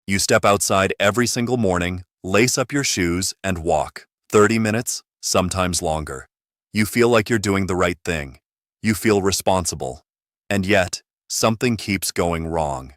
You step outside every single morning, lace up your shoes, and walk. 30 minutes, sometimes longer. You feel like you're doing the right thing. You feel responsible. And yet, something keeps going wrong.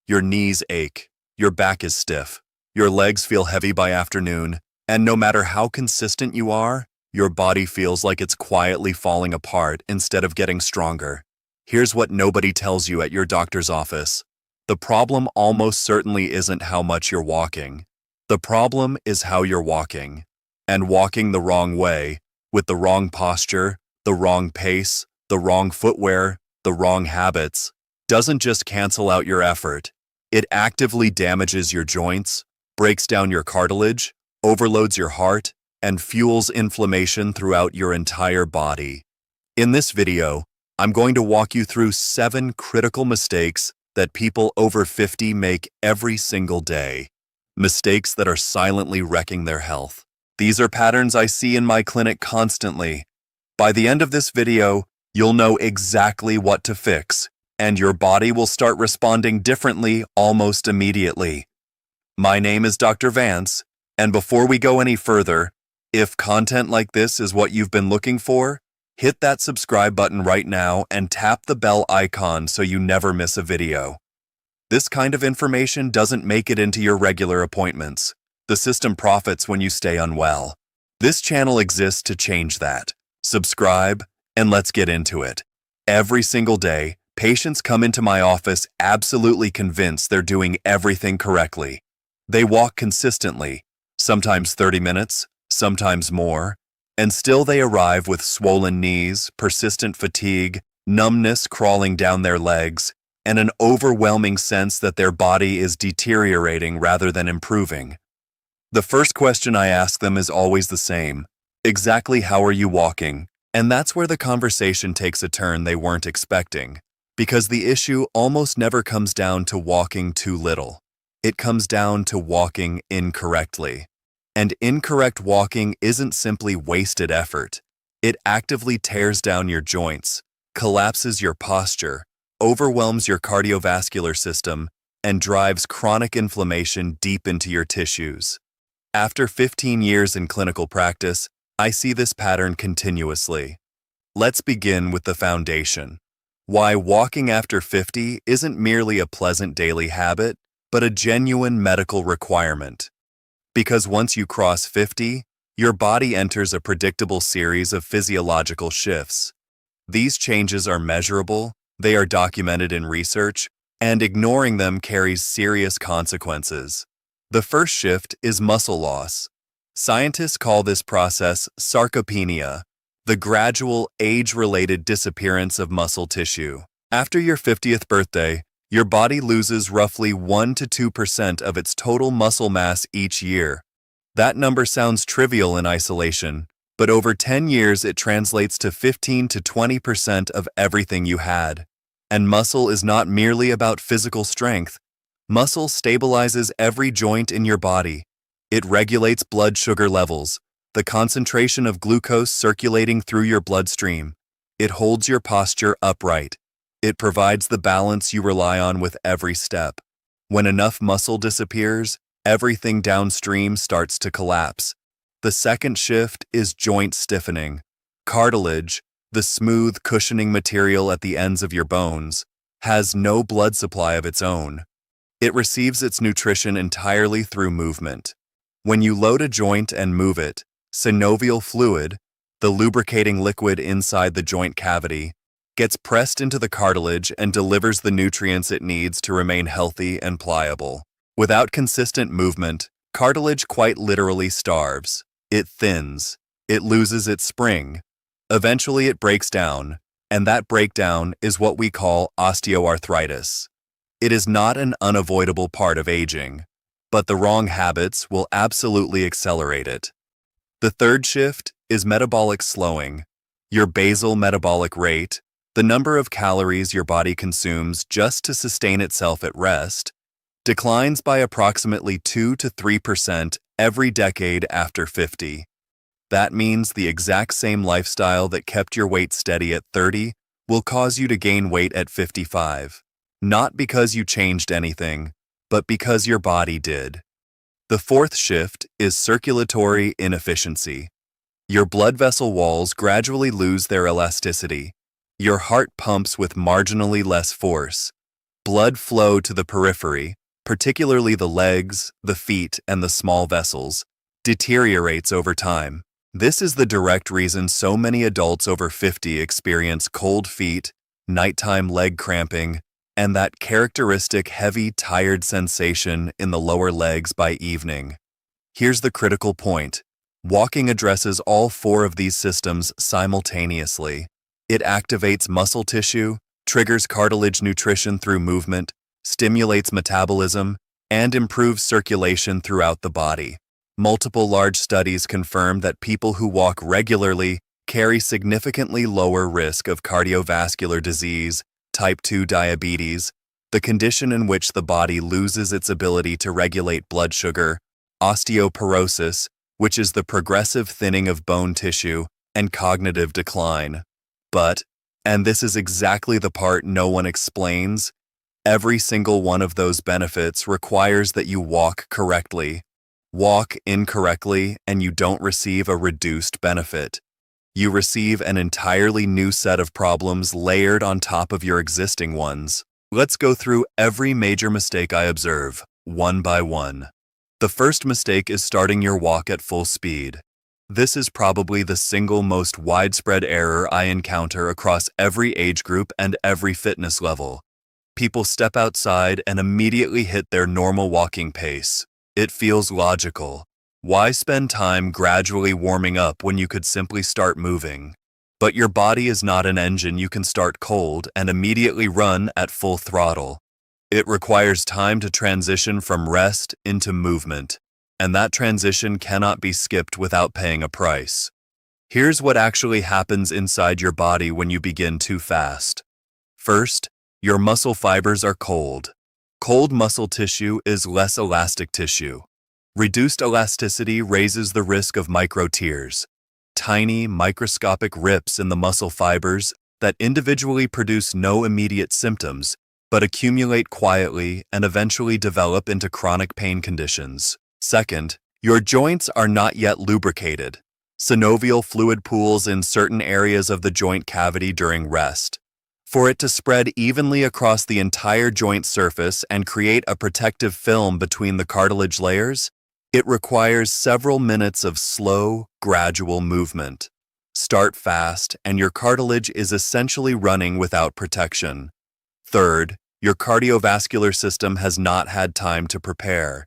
Your knees ache, your back is stiff, your legs feel heavy by afternoon, and no matter how consistent you are, your body feels like it's quietly falling apart instead of getting stronger. Here's what nobody tells you at your doctor's office. The problem almost certainly isn't how much you're walking. The problem is how you're walking. And walking the wrong way, with the wrong posture, the wrong pace, the wrong footwear, the wrong habits, doesn't just cancel out your effort. It actively damages your joints, breaks down your cartilage, overloads your heart, and fuels inflammation throughout your entire body. In this video, I'm going to walk you through 7 critical mistakes that people over 50 make every single day. Mistakes that are silently wrecking their health. These are patterns I see in my clinic constantly. By the end of this video, you'll know exactly what to fix, and your body will start responding differently almost immediately. My name is Dr. Vanse, and before we go any further, if content like this is what you've been looking for, hit that subscribe button right now and tap the bell icon so you never miss a video. This kind of information doesn't make it into your regular appointments. The system profits when you stay unwell. This channel exists to change that. Subscribe, and let's get into it. Every single day, patients come into my office absolutely convinced they're doing everything correctly. They walk consistently, sometimes 30 minutes, sometimes more, and still they arrive with swollen knees, persistent fatigue, numbness crawling down their legs, and an overwhelming sense that their body is deteriorating rather than improving. The first question I ask them is always the same. Exactly how are you walking? And that's where the conversation takes a turn they weren't expecting, because the issue almost never comes down to walking too little. It comes down to walking incorrectly. And incorrect walking isn't simply wasted effort. It actively tears down your joints, collapses your posture, overwhelms your cardiovascular system, and drives chronic inflammation deep into your tissues. After 15 years in clinical practice, I see this pattern continuously. Let's begin with the foundation. Why walking after 50 isn't merely a pleasant daily habit, but a genuine medical requirement. Because once you cross 50, your body enters a predictable series of physiological shifts. These changes are measurable, they are documented in research, and ignoring them carries serious consequences. The first shift is muscle loss. Scientists call this process sarcopenia, the gradual age-related disappearance of muscle tissue. After your 50th birthday, your body loses roughly 1 to 2% of its total muscle mass each year. That number sounds trivial in isolation, but over 10 years it translates to 15 to 20% of everything you had. And muscle is not merely about physical strength. Muscle stabilizes every joint in your body. It regulates blood sugar levels, the concentration of glucose circulating through your bloodstream. It holds your posture upright. It provides the balance you rely on with every step. When enough muscle disappears, everything downstream starts to collapse. The second shift is joint stiffening. Cartilage, the smooth, cushioning material at the ends of your bones, has no blood supply of its own. It receives its nutrition entirely through movement. When you load a joint and move it, synovial fluid, the lubricating liquid inside the joint cavity, gets pressed into the cartilage and delivers the nutrients it needs to remain healthy and pliable. Without consistent movement, cartilage quite literally starves. It thins. It loses its spring. Eventually it breaks down, and that breakdown is what we call osteoarthritis. It is not an unavoidable part of aging, but the wrong habits will absolutely accelerate it. The third shift is metabolic slowing. Your basal metabolic rate, the number of calories your body consumes just to sustain itself at rest, declines by approximately 2 to 3% every decade after 50. That means the exact same lifestyle that kept your weight steady at 30 will cause you to gain weight at 55. Not because you changed anything, but because your body did. The fourth shift is circulatory inefficiency. Your blood vessel walls gradually lose their elasticity. Your heart pumps with marginally less force. Blood flow to the periphery, particularly the legs, the feet, and the small vessels, deteriorates over time. This is the direct reason so many adults over 50 experience cold feet, nighttime leg cramping, and that characteristic heavy, tired sensation in the lower legs by evening. Here's the critical point. Walking addresses all four of these systems simultaneously. It activates muscle tissue, triggers cartilage nutrition through movement, stimulates metabolism, and improves circulation throughout the body. Multiple large studies confirm that people who walk regularly carry significantly lower risk of cardiovascular disease, type 2 diabetes, the condition in which the body loses its ability to regulate blood sugar, osteoporosis, which is the progressive thinning of bone tissue, and cognitive decline. But, and this is exactly the part no one explains, every single one of those benefits requires that you walk correctly. Walk incorrectly and you don't receive a reduced benefit. You receive an entirely new set of problems layered on top of your existing ones. Let's go through every major mistake I observe, one by one. The first mistake is starting your walk at full speed. This is probably the single most widespread error I encounter across every age group and every fitness level. People step outside and immediately hit their normal walking pace. It feels logical. Why spend time gradually warming up when you could simply start moving? But your body is not an engine you can start cold and immediately run at full throttle. It requires time to transition from rest into movement, and that transition cannot be skipped without paying a price. Here's what actually happens inside your body when you begin too fast. First, your muscle fibers are cold. Cold muscle tissue is less elastic tissue. Reduced elasticity raises the risk of micro tears, tiny microscopic rips in the muscle fibers that individually produce no immediate symptoms, but accumulate quietly and eventually develop into chronic pain conditions. Second, your joints are not yet lubricated. Synovial fluid pools in certain areas of the joint cavity during rest. For it to spread evenly across the entire joint surface and create a protective film between the cartilage layers, it requires several minutes of slow, gradual movement. Start fast, and your cartilage is essentially running without protection. Third, your cardiovascular system has not had time to prepare.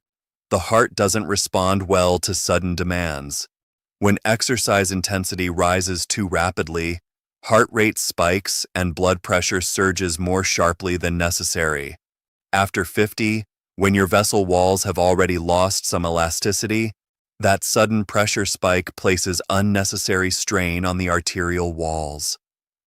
The heart doesn't respond well to sudden demands. When exercise intensity rises too rapidly, heart rate spikes and blood pressure surges more sharply than necessary. After 50, when your vessel walls have already lost some elasticity, that sudden pressure spike places unnecessary strain on the arterial walls.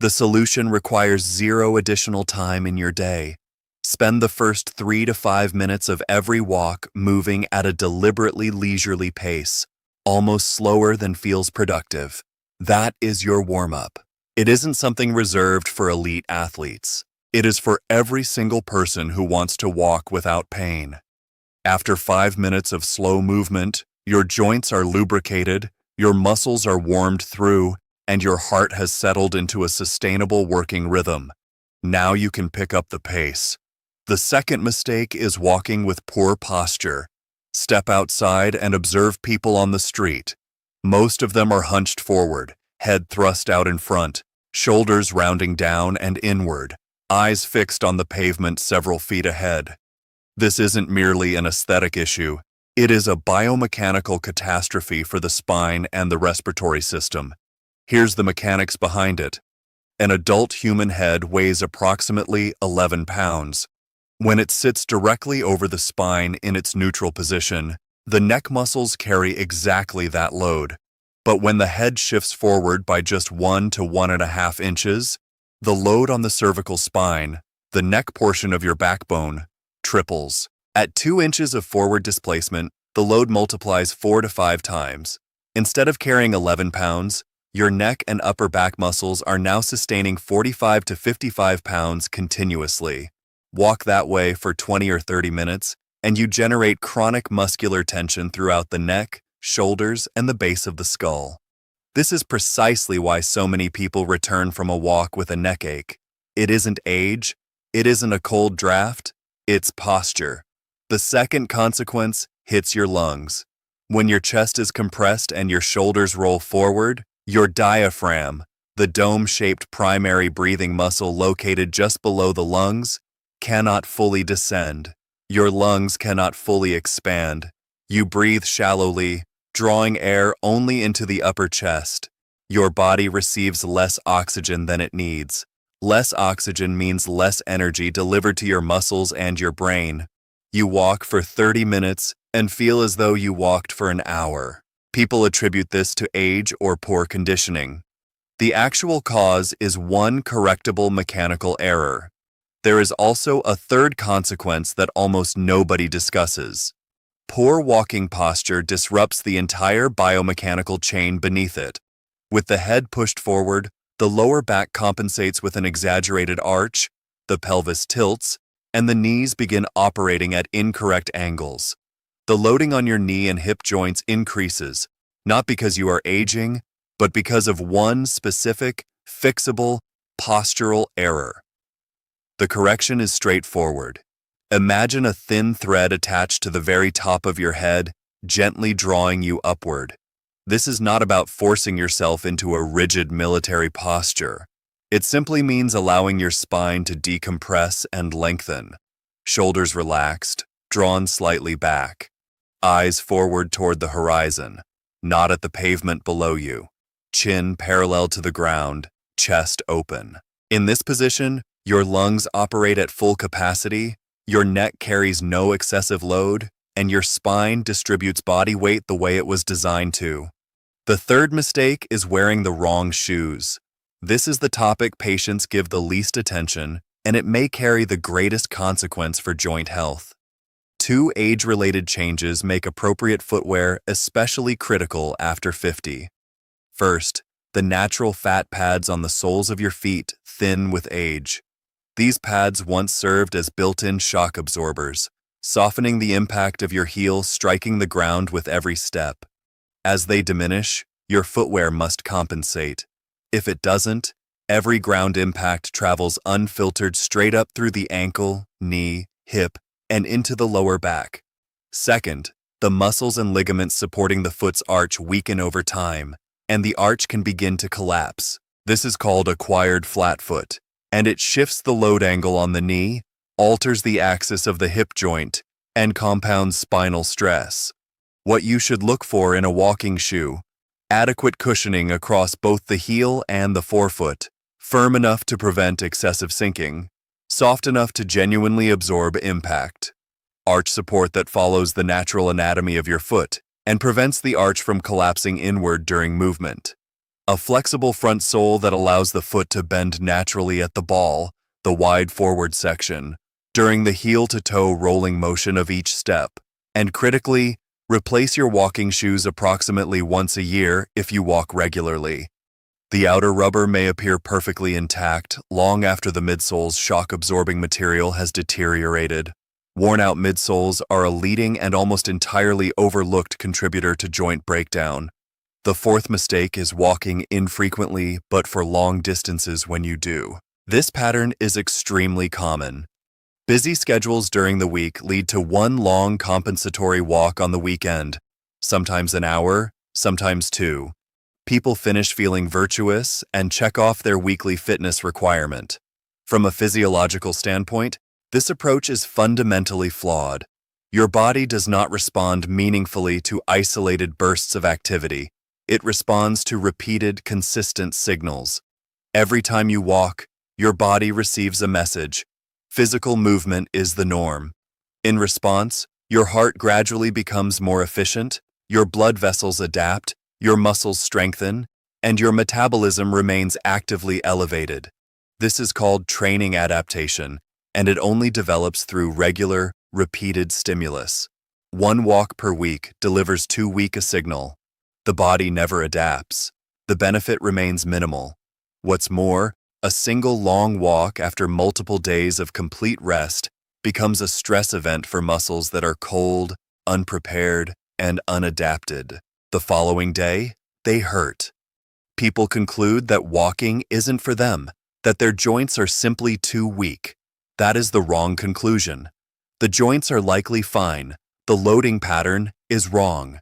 The solution requires zero additional time in your day. Spend the first 3 to 5 minutes of every walk moving at a deliberately leisurely pace, almost slower than feels productive. That is your warm-up. It isn't something reserved for elite athletes. It is for every single person who wants to walk without pain. After 5 minutes of slow movement, your joints are lubricated, your muscles are warmed through, and your heart has settled into a sustainable working rhythm. Now you can pick up the pace. The second mistake is walking with poor posture. Step outside and observe people on the street. Most of them are hunched forward, head thrust out in front, shoulders rounding down and inward, eyes fixed on the pavement several feet ahead. This isn't merely an aesthetic issue. It is a biomechanical catastrophe for the spine and the respiratory system. Here's the mechanics behind it. An adult human head weighs approximately 11 pounds. When it sits directly over the spine in its neutral position, the neck muscles carry exactly that load. But when the head shifts forward by just 1 to 1.5 inches, the load on the cervical spine, the neck portion of your backbone, triples. At 2 inches of forward displacement, the load multiplies 4 to 5 times. Instead of carrying 11 pounds, your neck and upper back muscles are now sustaining 45 to 55 pounds continuously. Walk that way for 20 or 30 minutes, and you generate chronic muscular tension throughout the neck, shoulders, and the base of the skull. This is precisely why so many people return from a walk with a neck ache. It isn't age, it isn't a cold draft, it's posture. The second consequence hits your lungs. When your chest is compressed and your shoulders roll forward, your diaphragm, the dome-shaped primary breathing muscle located just below the lungs, cannot fully descend. Your lungs cannot fully expand. You breathe shallowly, drawing air only into the upper chest. Your body receives less oxygen than it needs. Less oxygen means less energy delivered to your muscles and your brain. You walk for 30 minutes and feel as though you walked for an hour. People attribute this to age or poor conditioning. The actual cause is one correctable mechanical error. There is also a third consequence that almost nobody discusses. Poor walking posture disrupts the entire biomechanical chain beneath it. With the head pushed forward, the lower back compensates with an exaggerated arch, the pelvis tilts, and the knees begin operating at incorrect angles. The loading on your knee and hip joints increases, not because you are aging, but because of one specific, fixable, postural error. The correction is straightforward. Imagine a thin thread attached to the very top of your head, gently drawing you upward. This is not about forcing yourself into a rigid military posture. It simply means allowing your spine to decompress and lengthen. Shoulders relaxed, drawn slightly back. Eyes forward toward the horizon, not at the pavement below you. Chin parallel to the ground, chest open. In this position, your lungs operate at full capacity, your neck carries no excessive load, and your spine distributes body weight the way it was designed to. The third mistake is wearing the wrong shoes. This is the topic patients give the least attention, and it may carry the greatest consequence for joint health. Two age-related changes make appropriate footwear especially critical after 50. First, the natural fat pads on the soles of your feet thin with age. These pads once served as built-in shock absorbers, softening the impact of your heel striking the ground with every step. As they diminish, your footwear must compensate. If it doesn't, every ground impact travels unfiltered straight up through the ankle, knee, hip, and into the lower back. Second, the muscles and ligaments supporting the foot's arch weaken over time, and the arch can begin to collapse. This is called acquired flat foot, and it shifts the load angle on the knee, alters the axis of the hip joint, and compounds spinal stress. What you should look for in a walking shoe: adequate cushioning across both the heel and the forefoot, firm enough to prevent excessive sinking, soft enough to genuinely absorb impact. Arch support that follows the natural anatomy of your foot and prevents the arch from collapsing inward during movement. A flexible front sole that allows the foot to bend naturally at the ball, the wide forward section, during the heel-to-toe rolling motion of each step. And critically, replace your walking shoes approximately once a year if you walk regularly. The outer rubber may appear perfectly intact long after the midsole's shock-absorbing material has deteriorated. Worn-out midsoles are a leading and almost entirely overlooked contributor to joint breakdown. The fourth mistake is walking infrequently but for long distances when you do. This pattern is extremely common. Busy schedules during the week lead to one long compensatory walk on the weekend, sometimes an hour, sometimes two. People finish feeling virtuous and check off their weekly fitness requirement. From a physiological standpoint, this approach is fundamentally flawed. Your body does not respond meaningfully to isolated bursts of activity. It responds to repeated, consistent signals. Every time you walk, your body receives a message. Physical movement is the norm. In response, your heart gradually becomes more efficient, your blood vessels adapt, your muscles strengthen, and your metabolism remains actively elevated. This is called training adaptation, and it only develops through regular, repeated stimulus. One walk per week delivers too weak a signal. The body never adapts. The benefit remains minimal. What's more, a single long walk after multiple days of complete rest becomes a stress event for muscles that are cold, unprepared, and unadapted. The following day, they hurt. People conclude that walking isn't for them, that their joints are simply too weak. That is the wrong conclusion. The joints are likely fine. The loading pattern is wrong.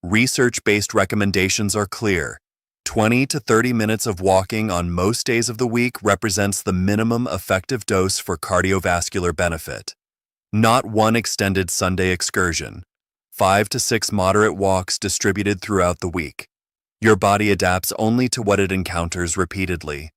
Research-based recommendations are clear. 20 to 30 minutes of walking on most days of the week represents the minimum effective dose for cardiovascular benefit. Not one extended Sunday excursion. 5 to 6 moderate walks distributed throughout the week. Your body adapts only to what it encounters repeatedly.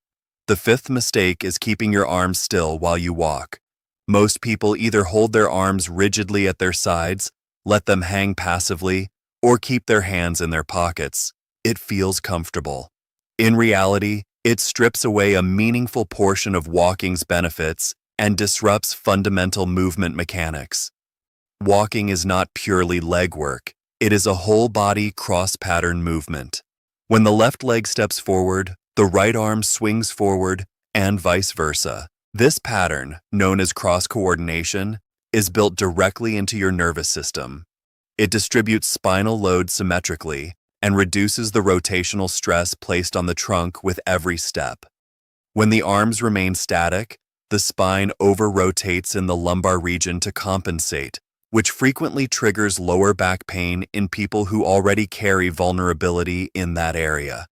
The fifth mistake is keeping your arms still while you walk. Most people either hold their arms rigidly at their sides, let them hang passively, or keep their hands in their pockets. It feels comfortable. In reality, it strips away a meaningful portion of walking's benefits and disrupts fundamental movement mechanics. Walking is not purely leg work. It is a whole-body cross-pattern movement. When the left leg steps forward, the right arm swings forward, and vice versa. This pattern, known as cross-coordination, is built directly into your nervous system. It distributes spinal load symmetrically and reduces the rotational stress placed on the trunk with every step. When the arms remain static, the spine over-rotates in the lumbar region to compensate, which frequently triggers lower back pain in people who already carry vulnerability in that area.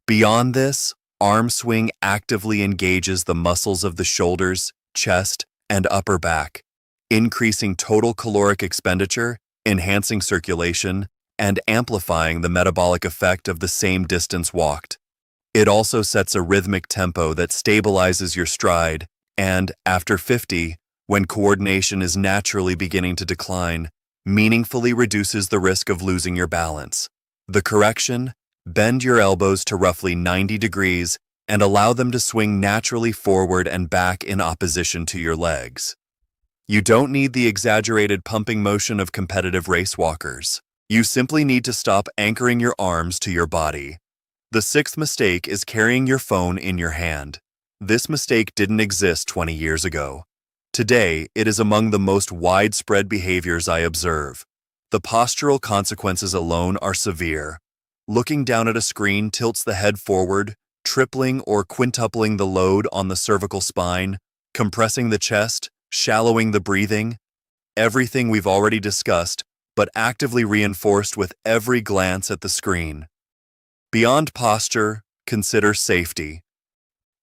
Beyond this, arm swing actively engages the muscles of the shoulders, chest, and upper back, increasing total caloric expenditure, enhancing circulation, and amplifying the metabolic effect of the same distance walked. It also sets a rhythmic tempo that stabilizes your stride and, after 50, when coordination is naturally beginning to decline, meaningfully reduces the risk of losing your balance. The correction: bend your elbows to roughly 90 degrees and allow them to swing naturally forward and back in opposition to your legs. You don't need the exaggerated pumping motion of competitive race walkers. You simply need to stop anchoring your arms to your body. The sixth mistake is carrying your phone in your hand. This mistake didn't exist 20 years ago. Today, it is among the most widespread behaviors I observe. The postural consequences alone are severe. Looking down at a screen tilts the head forward, tripling or quintupling the load on the cervical spine, compressing the chest, shallowing the breathing. Everything we've already discussed, but actively reinforced with every glance at the screen. Beyond posture, consider safety.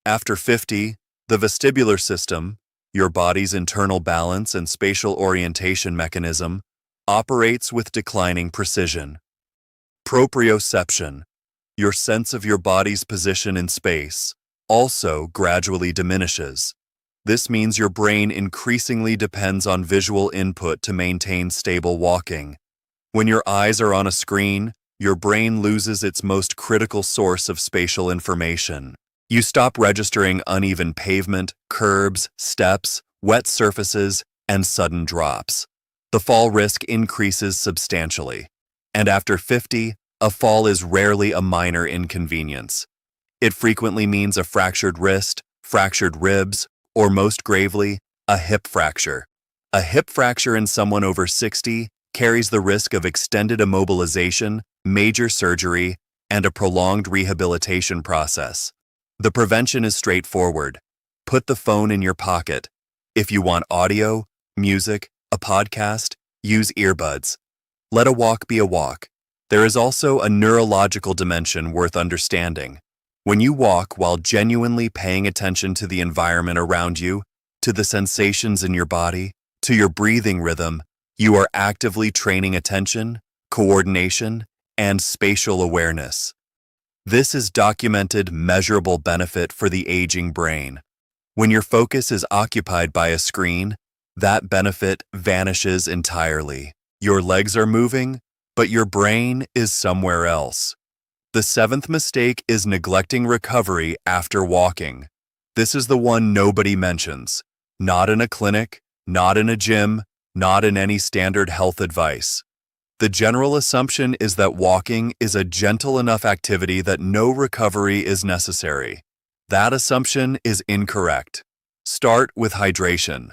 After 50, the vestibular system, your body's internal balance and spatial orientation mechanism, operates with declining precision. Proprioception, your sense of your body's position in space, also gradually diminishes. This means your brain increasingly depends on visual input to maintain stable walking. When your eyes are on a screen, your brain loses its most critical source of spatial information. You stop registering uneven pavement, curbs, steps, wet surfaces, and sudden drops. The fall risk increases substantially. And after 50, a fall is rarely a minor inconvenience. It frequently means a fractured wrist, fractured ribs, or most gravely, a hip fracture. A hip fracture in someone over 60 carries the risk of extended immobilization, major surgery, and a prolonged rehabilitation process. The prevention is straightforward. Put the phone in your pocket. If you want audio, music, a podcast, use earbuds. Let a walk be a walk. There is also a neurological dimension worth understanding. When you walk while genuinely paying attention to the environment around you, to the sensations in your body, to your breathing rhythm, you are actively training attention, coordination, and spatial awareness. This is documented, measurable benefit for the aging brain. When your focus is occupied by a screen, that benefit vanishes entirely. Your legs are moving, but your brain is somewhere else. The seventh mistake is neglecting recovery after walking. This is the one nobody mentions. Not in a clinic, not in a gym, not in any standard health advice. The general assumption is that walking is a gentle enough activity that no recovery is necessary. That assumption is incorrect. Start with hydration.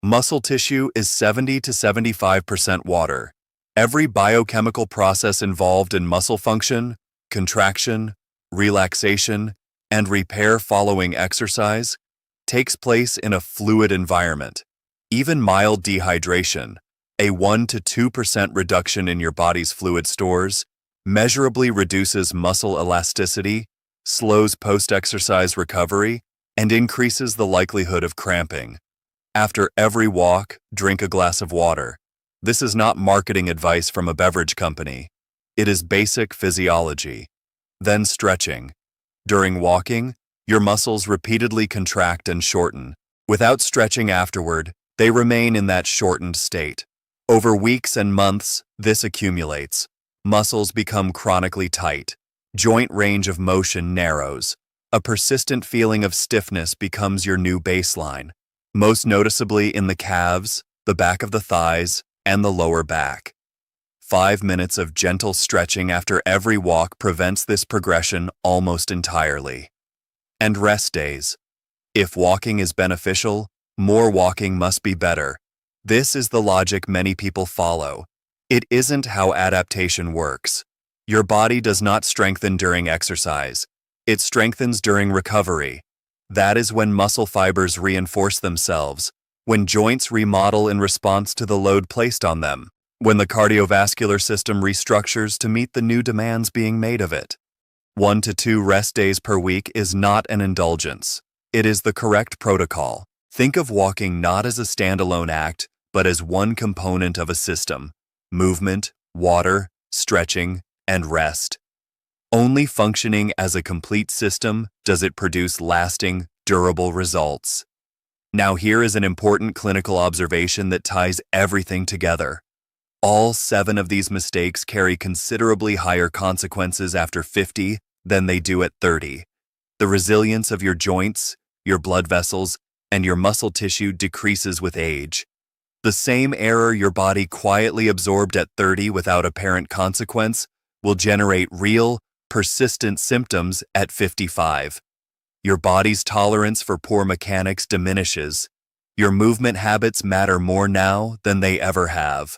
Muscle tissue is 70 to 75% water. Every biochemical process involved in muscle function, contraction, relaxation, and repair following exercise takes place in a fluid environment. Even mild dehydration, a 1 to 2% reduction in your body's fluid stores, measurably reduces muscle elasticity, slows post-exercise recovery, and increases the likelihood of cramping. After every walk, drink a glass of water. This is not marketing advice from a beverage company. It is basic physiology. Then stretching. During walking, your muscles repeatedly contract and shorten. Without stretching afterward, they remain in that shortened state. Over weeks and months, this accumulates. Muscles become chronically tight. Joint range of motion narrows. A persistent feeling of stiffness becomes your new baseline, most noticeably in the calves, the back of the thighs, and the lower back. 5 minutes of gentle stretching after every walk prevents this progression almost entirely. And rest days. If walking is beneficial, more walking must be better. This is the logic many people follow. It isn't how adaptation works. Your body does not strengthen during exercise. It strengthens during recovery. That is when muscle fibers reinforce themselves, when joints remodel in response to the load placed on them, when the cardiovascular system restructures to meet the new demands being made of it. 1 to 2 rest days per week is not an indulgence. It is the correct protocol. Think of walking not as a standalone act, but as one component of a system: movement, water, stretching, and rest. Only functioning as a complete system does it produce lasting, durable results. Now here is an important clinical observation that ties everything together. All 7 of these mistakes carry considerably higher consequences after 50 than they do at 30. The resilience of your joints, your blood vessels, and your muscle tissue decreases with age. The same error your body quietly absorbed at 30 without apparent consequence will generate real, persistent symptoms at 55. Your body's tolerance for poor mechanics diminishes. Your movement habits matter more now than they ever have.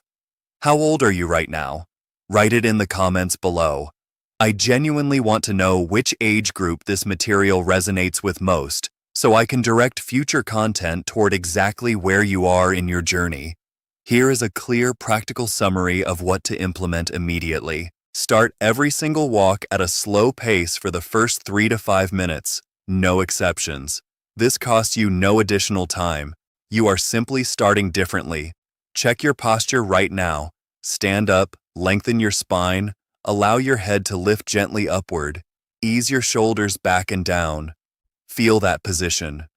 How old are you right now? Write it in the comments below. I genuinely want to know which age group this material resonates with most, so I can direct future content toward exactly where you are in your journey. Here is a clear, practical summary of what to implement immediately. Start every single walk at a slow pace for the first 3 to 5 minutes. No exceptions. This costs you no additional time. You are simply starting differently. Check your posture right now. Stand up, lengthen your spine, allow your head to lift gently upward, ease your shoulders back and down. Feel that position.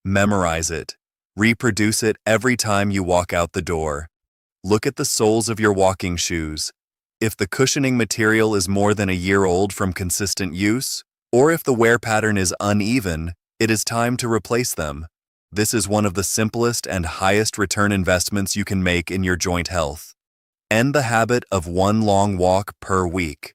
Memorize it. Reproduce it every time you walk out the door. Look at the soles of your walking shoes. If the cushioning material is more than a year old from consistent use, or if the wear pattern is uneven, it is time to replace them. This is one of the simplest and highest return investments you can make in your joint health. End the habit of one long walk per week.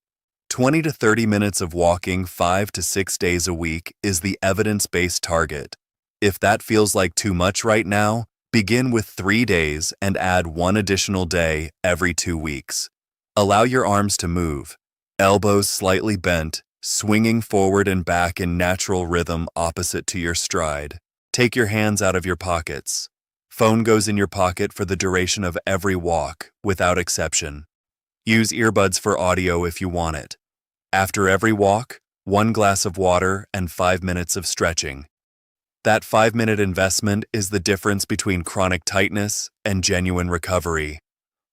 20 to 30 minutes of walking 5 to 6 days a week is the evidence-based target. If that feels like too much right now, begin with 3 days and add 1 additional day every 2 weeks. Allow your arms to move, elbows slightly bent, swinging forward and back in natural rhythm opposite to your stride. Take your hands out of your pockets. Phone goes in your pocket for the duration of every walk, without exception. Use earbuds for audio if you want it. After every walk, 1 glass of water and 5 minutes of stretching. That 5-minute investment is the difference between chronic tightness and genuine recovery.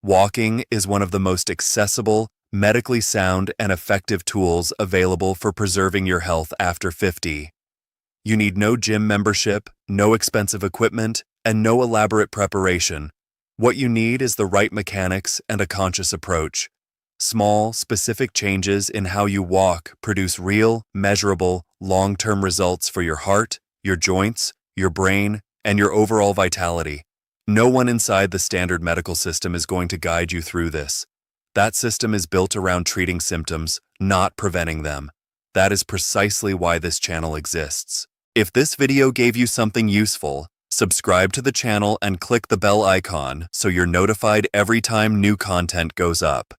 Walking is one of the most accessible, medically sound, and effective tools available for preserving your health after 50. You need no gym membership, no expensive equipment, and no elaborate preparation. What you need is the right mechanics and a conscious approach. Small, specific changes in how you walk produce real, measurable, long-term results for your heart, your joints, your brain, and your overall vitality. No one inside the standard medical system is going to guide you through this. That system is built around treating symptoms, not preventing them. That is precisely why this channel exists. If this video gave you something useful, Subscribe to the channel and click the bell icon so you're notified every time new content goes up.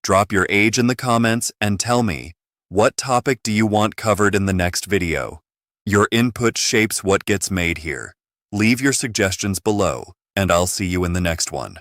Drop your age in the comments and tell me, what topic do you want covered in the next video? Your input shapes what gets made here. Leave your suggestions below, and I'll see you in the next one.